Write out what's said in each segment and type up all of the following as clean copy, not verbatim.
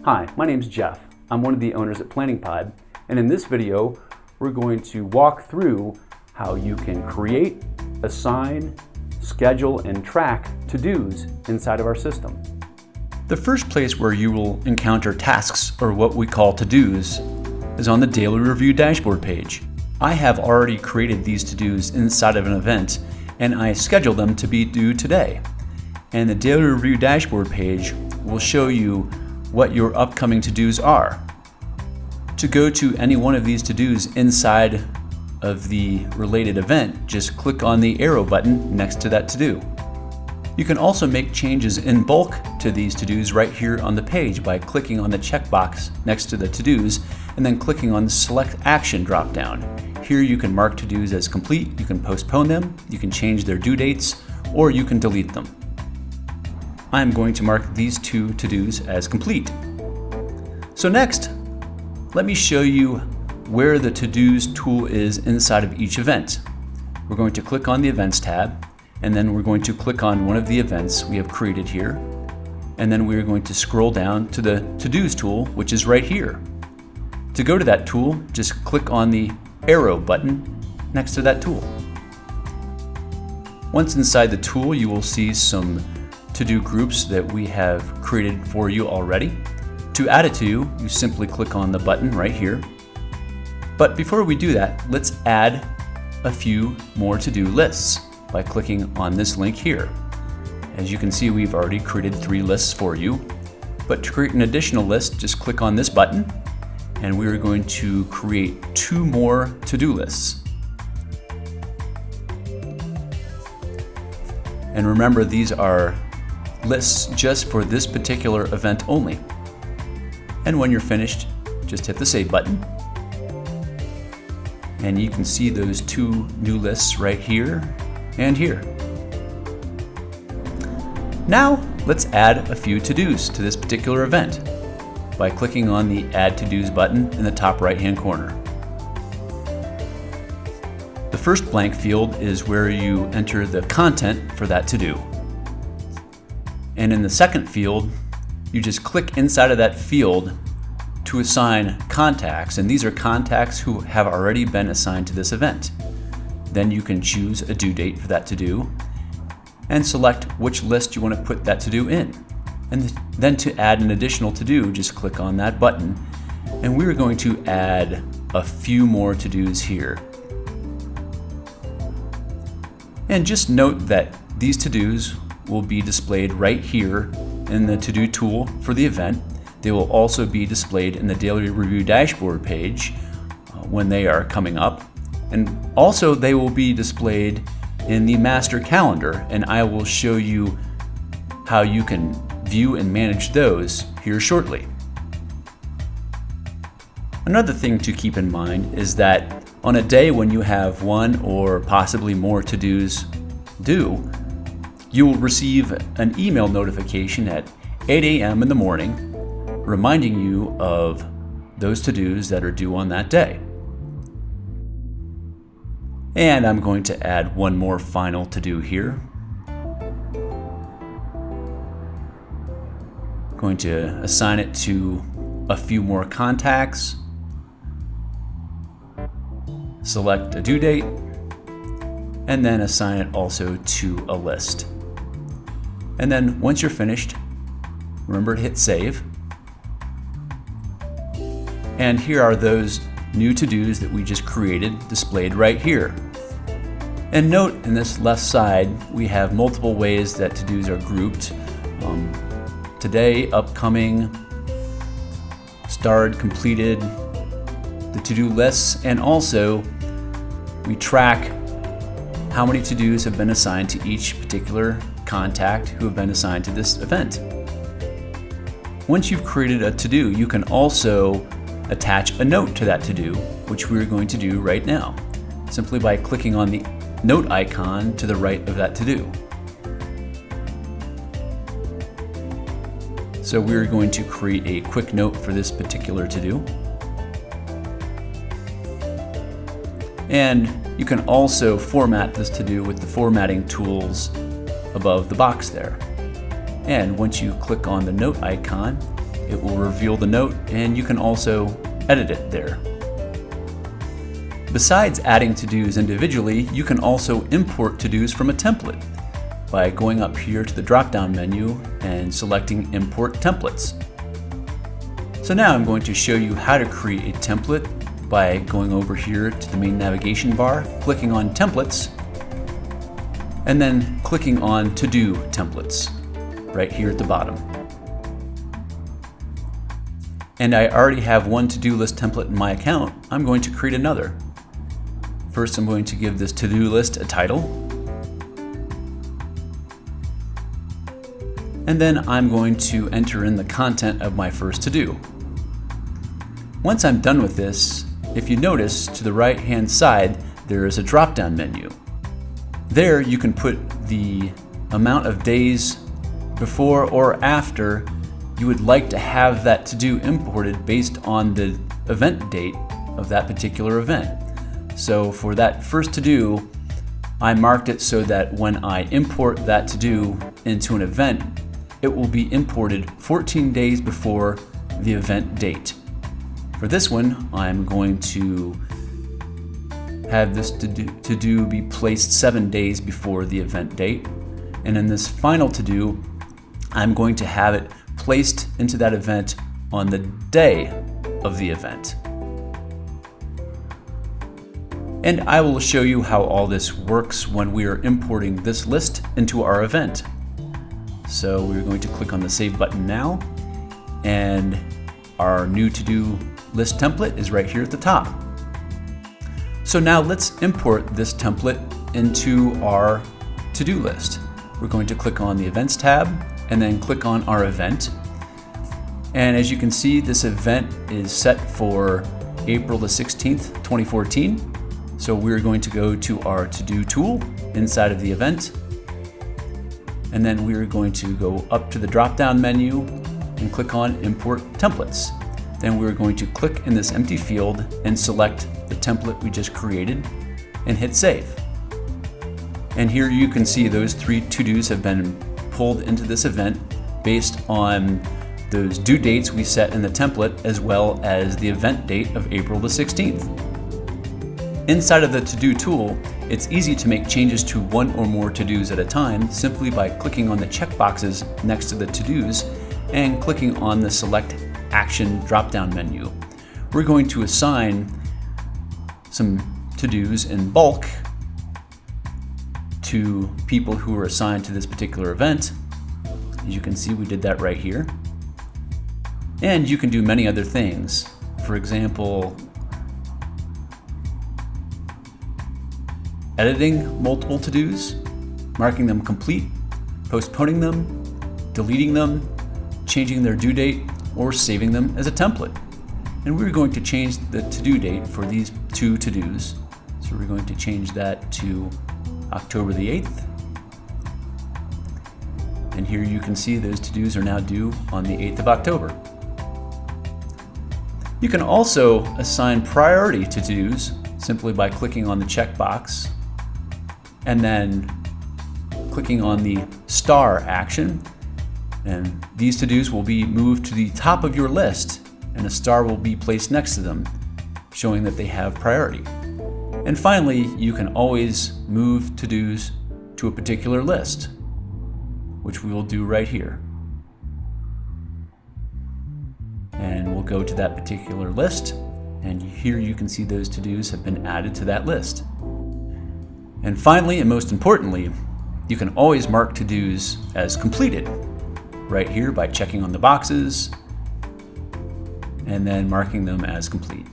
Hi, my name's Jeff. I'm one of the owners at PlanningPod, and in this video, we're going to walk through how you can create, assign, schedule, and track to-dos inside of our system. The first place where you will encounter tasks, or what we call to-dos, is on the Daily Review dashboard page. I have already created these to-dos inside of an event, and I scheduled them to be due today. And the Daily Review dashboard page will show you what your upcoming to-dos are. To go to any one of these to-dos inside of the related event, just click on the arrow button next to that to-do. You can also make changes in bulk to these to-dos right here on the page by clicking on the checkbox next to the to-dos and then clicking on the Select Action drop-down. Here you can mark to-dos as complete, you can postpone them, you can change their due dates, or you can delete them. I'm going to mark these two to-dos as complete. So next, let me show you where the to-dos tool is inside of each event. We're going to click on the Events tab, and then we're going to click on one of the events we have created here, and then we're going to scroll down to the to-dos tool, which is right here. To go to that tool, just click on the arrow button next to that tool. Once inside the tool, you will see some to-do groups that we have created for you already. To add a to, you simply click on the button right here. But before we do that, let's add a few more to-do lists by clicking on this link here. As you can see, we've already created 3 lists for you. But to create an additional list, just click on this button, and we're going to create 2 more to-do lists. And remember, these are lists just for this particular event only. And when you're finished, just hit the Save button. And you can see those 2 new lists right here and here. Now, let's add a few to-dos to this particular event by clicking on the Add To-Dos button in the top right-hand corner. The first blank field is where you enter the content for that to-do. And in the second field, you just click inside of that field to assign contacts, and these are contacts who have already been assigned to this event. Then you can choose a due date for that to-do and select which list you want to put that to-do in. And then to add an additional to-do, just click on that button, and we're going to add a few more to-dos here. And just note that these to-dos will be displayed right here in the to-do tool for the event. They will also be displayed in the Daily Review dashboard page when they are coming up. And also they will be displayed in the master calendar, and I will show you how you can view and manage those here shortly. Another thing to keep in mind is that on a day when you have 1 or possibly more to-dos due, you will receive an email notification at 8 a.m. in the morning reminding you of those to-dos that are due on that day. And I'm going to add one more final to-do here. I'm going to assign it to a few more contacts, select a due date, and then assign it also to a list. And then once you're finished, remember to hit Save. And here are those new to-dos that we just created displayed right here. And note in this left side, we have multiple ways that to-dos are grouped. Today, upcoming, starred, completed, the to-do lists, and also we track how many to-dos have been assigned to each particular contact who have been assigned to this event. Once you've created a to-do, you can also attach a note to that to-do, which we're going to do right now, simply by clicking on the note icon to the right of that to-do. So we're going to create a quick note for this particular to-do. And you can also format this to-do with the formatting tools above the box there. And once you click on the note icon, It will reveal the note, and you can also edit it there. Besides adding to-dos individually, you can also import to-dos from a template by going up here to the drop-down menu and selecting Import Templates. So now I'm going to show you how to create a template by going over here to the main navigation bar, clicking on Templates, and then clicking on To-Do Templates right here at the bottom. And I already have one to-do list template in my account. I'm going to create another. First, I'm going to give this to-do list a title. And then I'm going to enter in the content of my first to-do. Once I'm done with this, if you notice to the right-hand side, there is a drop-down menu. There you can put the amount of days before or after you would like to have that to-do imported based on the event date of that particular event. So for that first to-do, I marked it so that when I import that to-do into an event, it will be imported 14 days before the event date. For this one, I'm going to have this to-do be placed 7 days before the event date. And in this final to-do, I'm going to have it placed into that event on the day of the event. And I will show you how all this works when we are importing this list into our event. So we're going to click on the Save button now, and our new to-do list template is right here at the top. So now let's import this template into our to-do list. We're going to click on the Events tab and then click on our event. And as you can see, this event is set for April the 16th, 2014. So we're going to go to our to-do tool inside of the event. And then we're going to go up to the drop-down menu and click on Import Templates. Then we're going to click in this empty field and select the template we just created and hit Save. And here you can see those 3 to-dos have been pulled into this event based on those due dates we set in the template, as well as the event date of April the 16th. Inside of the to-do tool, it's easy to make changes to one or more to-dos at a time simply by clicking on the checkboxes next to the to-dos and clicking on the Select Action drop-down menu. We're going to assign some to-dos in bulk to people who are assigned to this particular event. As you can see, we did that right here. And you can do many other things. For example, editing multiple to-dos, marking them complete, postponing them, deleting them, changing their due date, or saving them as a template. And we're going to change the to-do date for these 2 to-dos. So we're going to change that to October the 8th. And here you can see those to-dos are now due on the 8th of October. You can also assign priority to to-dos simply by clicking on the checkbox and then clicking on the star action. And these to-dos will be moved to the top of your list, and a star will be placed next to them, showing that they have priority. And finally, you can always move to-dos to a particular list, which we will do right here. And we'll go to that particular list, and here you can see those to-dos have been added to that list. And finally, and most importantly, you can always mark to-dos as completed right here by checking on the boxes and then marking them as complete.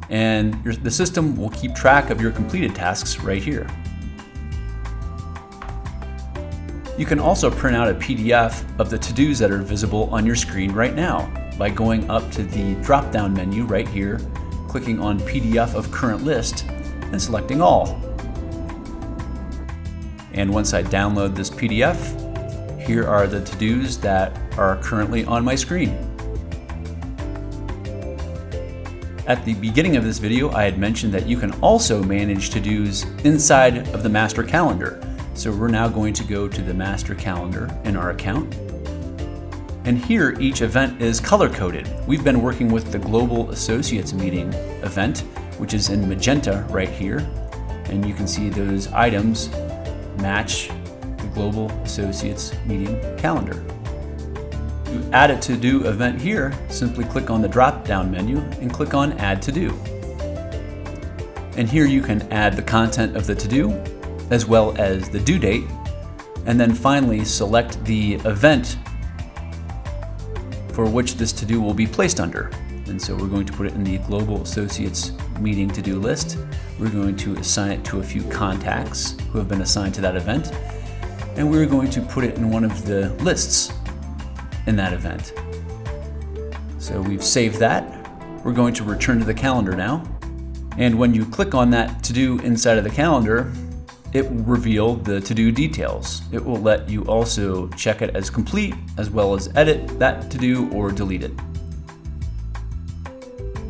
And the system will keep track of your completed tasks right here. You can also print out a PDF of the to-dos that are visible on your screen right now by going up to the drop-down menu right here, clicking on PDF of current list, and selecting all. And once I download this PDF, here are the to-dos that are currently on my screen. At the beginning of this video, I had mentioned that you can also manage to-dos inside of the master calendar. So we're now going to go to the master calendar in our account. And here each event is color-coded. We've been working with the Global Associates Meeting event, which is in magenta right here. And you can see those items match the Global Associates Meeting calendar. To add a to-do event here, simply click on the drop-down menu and click on Add To-Do. And here you can add the content of the to-do, as well as the due date, and then finally select the event for which this to-do will be placed under. And so we're going to put it in the Global Associates Meeting to-do list. We're going to assign it to a few contacts who have been assigned to that event, and we're going to put it in one of the lists in that event. So we've saved that. We're going to return to the calendar now. And when you click on that to-do inside of the calendar, it will reveal the to-do details. It will let you also check it as complete, as well as edit that to-do or delete it.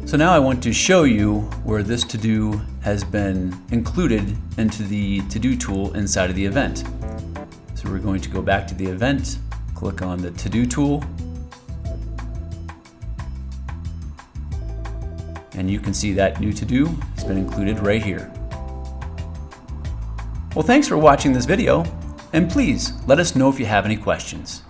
So now I want to show you where this to-do has been included into the to-do tool inside of the event. So we're going to go back to the event, click on the to-do tool, and you can see that new to-do has been included right here. Well, thanks for watching this video, and please let us know if you have any questions.